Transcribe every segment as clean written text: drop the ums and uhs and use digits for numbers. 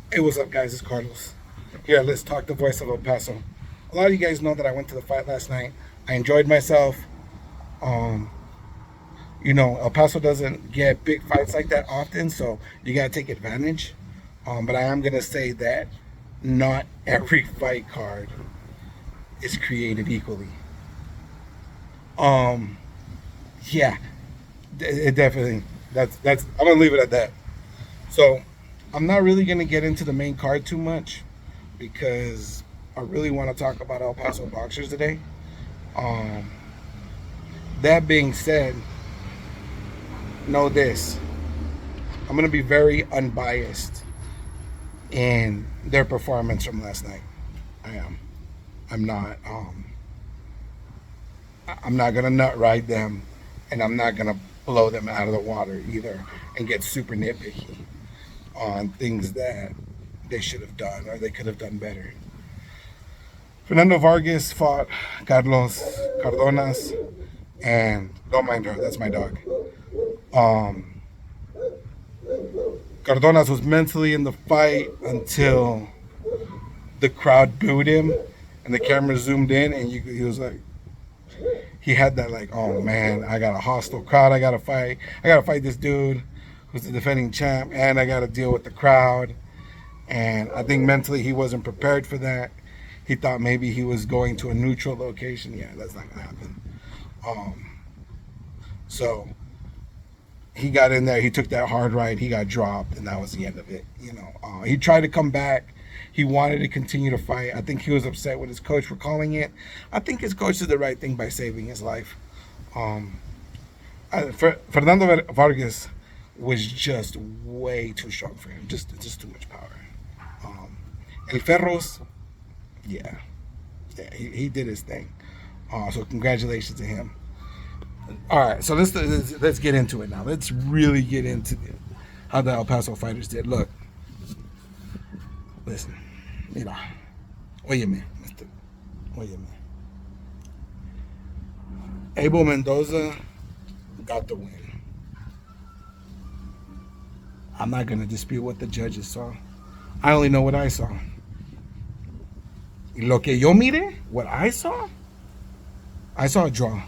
Hey, what's up, guys? It's Carlos. Here, let's talk the voice of El Paso. A lot of you guys know that I went to the fight last night. I enjoyed myself. Um, El Paso doesn't get big fights like that often, so you gotta take advantage. But I am gonna say that not every fight card is created equally. Um, yeah, it definitely. That's. I'm gonna leave it at that. So, I'm not really gonna get into the main card too much because I really want to talk about El Paso boxers today. Um, that being said, know this: I'm gonna be very unbiased in their performance from last night. I am. I'm not. I'm not gonna nut ride them, and I'm not gonna blow them out of the water either, and get super nitpicky on things that they should have done or they could have done better. Fernando Vargas fought Carlos Cardonas, and don't mind her, that's my dog. Um, Cardonas was mentally in the fight until the crowd booed him, and the camera zoomed in, and he was like, he had that like, oh man, I got a hostile crowd. I gotta fight this dude who's the defending champ, and I gotta deal with the crowd. And I think mentally he wasn't prepared for that. He thought maybe he was going to a neutral location. Yeah, that's not gonna happen. Um, so he got in there. He took that hard right. He got dropped, and that was the end of it. He tried to come back. He wanted to continue to fight. I think he was upset with his coach for calling it. I think his coach did the right thing by saving his life. Um, Fernando Vargas was just way too strong for him. Just too much power. Um, El Ferros, yeah, yeah, he did his thing. So congratulations to him. All right, so let's get into it now. Let's really get into how the El Paso fighters did. Look, listen, mira, óyeme, óyeme. Abel Mendoza got the win. I'm not gonna dispute what the judges saw. I only know what I saw. Lo que yo mire, what I saw a draw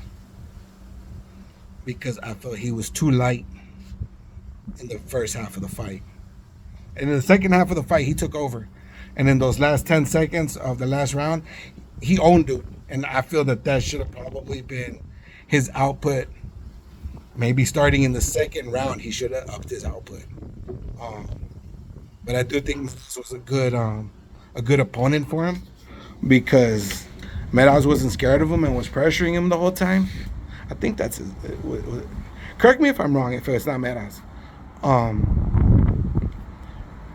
because I felt he was too light in the first half of the fight. And in the second half of the fight, he took over. And in those last 10 seconds of the last round, he owned it. And I feel that should have probably been his output. Maybe starting in the second round, he should have upped his output. Um, but I do think this was a good opponent for him because Meadows wasn't scared of him and was pressuring him the whole time. I think that's his. Correct me if I'm wrong if it's not Meadows. Um,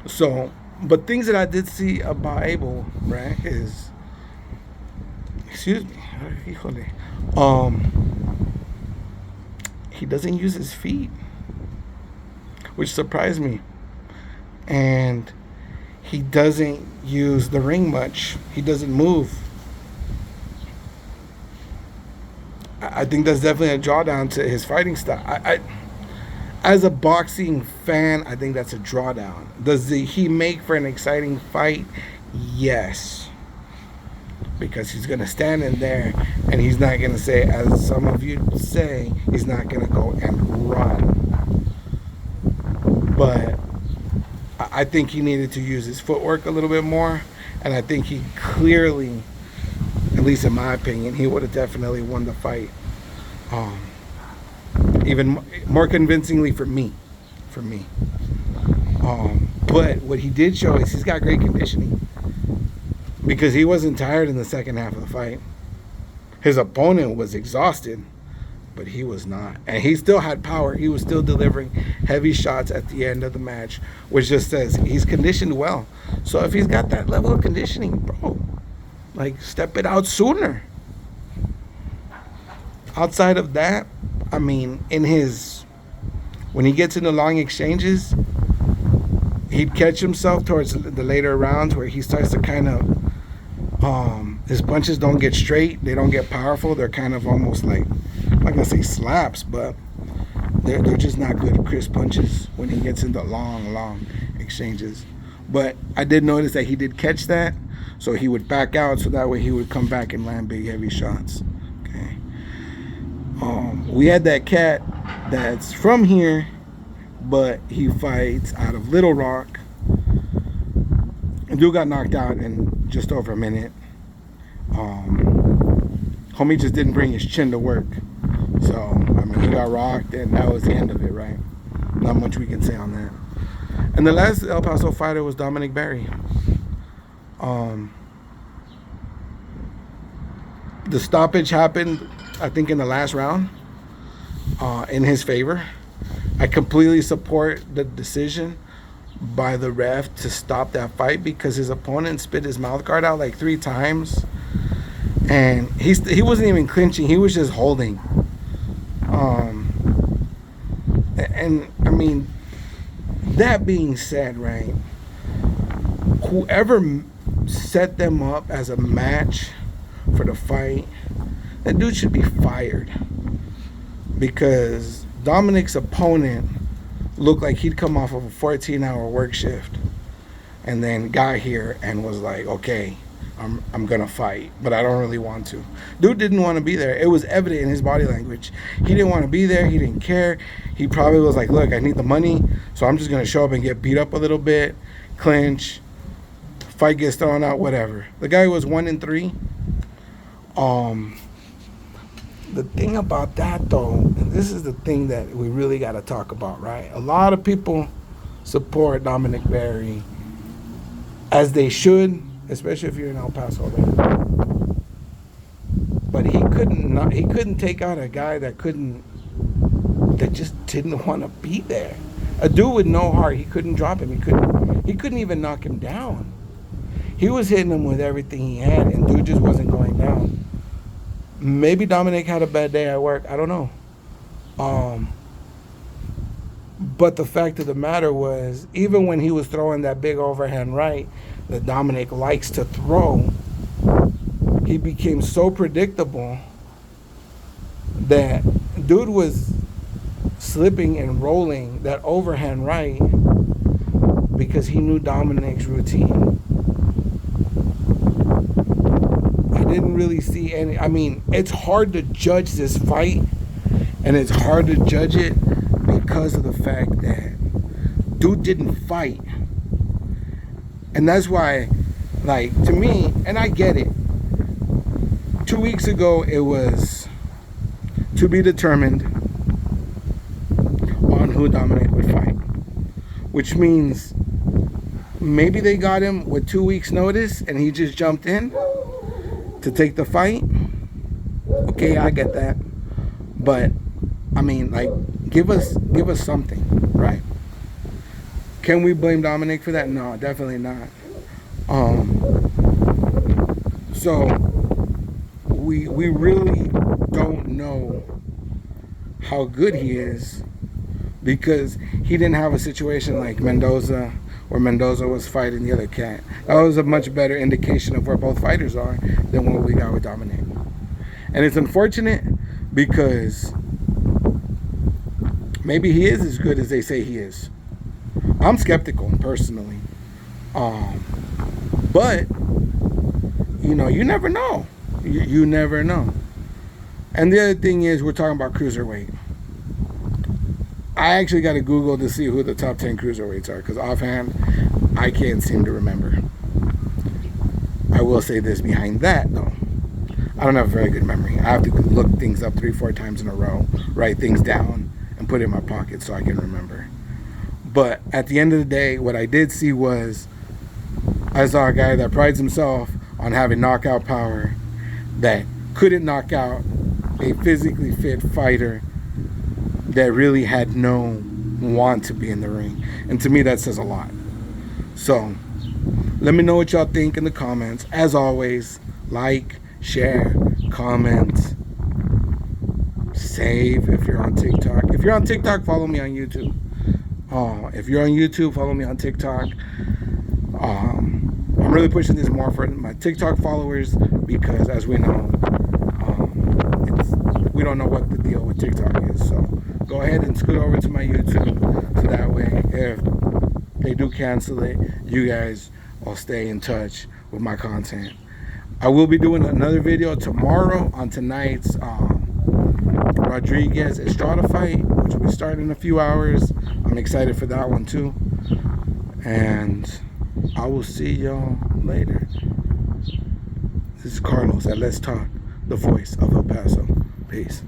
so, but things that I did see about Abel, right, is, excuse me, híjole, he doesn't use his feet, which surprised me. And he doesn't use the ring much. He doesn't move. I think that's definitely a drawdown to his fighting style. As a boxing fan, I think that's a drawdown. He make for an exciting fight? Yes, because he's gonna stand in there and he's not gonna say, as some of you say, he's not gonna go and run. But I think he needed to use his footwork a little bit more, and I think he clearly, at least in my opinion, he would have definitely won the fight. Um, Even more convincingly for me, for me. But what he did show is he's got great conditioning because he wasn't tired in the second half of the fight. His opponent was exhausted, but he was not, and he still had power. He was still delivering heavy shots at the end of the match, which just says he's conditioned well. So if he's got that level of conditioning, bro, like step it out sooner. Outside of that, I mean, when he gets into long exchanges, he'd catch himself towards the later rounds where he starts to kind of, his punches don't get straight, they don't get powerful, they're kind of almost like, I'm not gonna say slaps, but they're just not good crisp punches when he gets into long exchanges. But I did notice that he did catch that, so he would back out, so that way he would come back and land big, heavy shots. Okay. We had that cat that's from here, but he fights out of Little Rock. Dude got knocked out in just over a minute. Homie just didn't bring his chin to work. So, I mean, he got rocked, and that was the end of it, right? Not much we can say on that. And the last El Paso fighter was Dominic Berry. The stoppage happened, I think, in the last round in his favor. I completely support the decision by the ref to stop that fight because his opponent spit his mouth guard out like 3 times. And he wasn't even clinching. He was just holding. And I mean, that being said, right, whoever set them up as a match for the fight, that dude should be fired. Because Dominic's opponent looked like he'd come off of a 14-hour work shift and then got here and was like, okay, I'm gonna fight, but I don't really want to. Dude didn't want to be there. It was evident in his body language. He didn't want to be there. He didn't care. He probably was like, look, I need the money, so I'm just gonna show up and get beat up a little bit, clinch, fight gets thrown out, whatever. The guy was 1-3. The thing about that, though, and this is the thing that we really got to talk about, right? A lot of people support Dominic Berry, as they should, especially if you're in El Paso, right? But he couldn't take out a guy that just didn't want to be there. A dude with no heart, he couldn't drop him. He couldn't even knock him down. He was hitting him with everything he had, and dude just wasn't going down. Maybe Dominic had a bad day at work. I don't know. But the fact of the matter was, even when he was throwing that big overhand right that Dominic likes to throw, he became so predictable that dude was slipping and rolling that overhand right because he knew Dominic's routine. I didn't really see any. I mean, it's hard to judge this fight, and it's hard to judge it because of the fact that dude didn't fight. And that's why, like, to me, and I get it, 2 weeks ago it was to be determined on who Dominic would fight, which means maybe they got him with 2 weeks notice and he just jumped in to take the fight. Okay, I get that. But I mean, like, give us something, right? Can we blame Dominic for that? No, definitely not. So we really don't know how good he is because he didn't have a situation like Mendoza, where Mendoza was fighting the other cat. That was a much better indication of where both fighters are than what we got with Dominic. And it's unfortunate because maybe he is as good as they say he is. I'm skeptical, personally. But, you know, you never know. You never know. And the other thing is, we're talking about cruiserweight. I actually got to Google to see who the top 10 cruiserweights are, because offhand, I can't seem to remember. I will say this behind that, though. I don't have a very good memory. I have to look things up 3-4 times in a row, write things down, and put it in my pocket so I can remember. But at the end of the day, what I did see was, I saw a guy that prides himself on having knockout power that couldn't knock out a physically fit fighter that really had no want to be in the ring. And to me, that says a lot. So, let me know what y'all think in the comments. As always, like, share, comment, save if you're on TikTok. If you're on TikTok, follow me on YouTube. If you're on YouTube, follow me on TikTok. I'm really pushing this more for my TikTok followers because, as we know, we don't know what the deal with TikTok is. So go ahead and scoot over to my YouTube so that way if they do cancel it, you guys will stay in touch with my content. I will be doing another video tomorrow on tonight's Rodriguez Estrada fight, which will be starting in a few hours. I'm excited for that one too. And I will see y'all later. This is Carlos at Let's Talk, the voice of El Paso. Peace.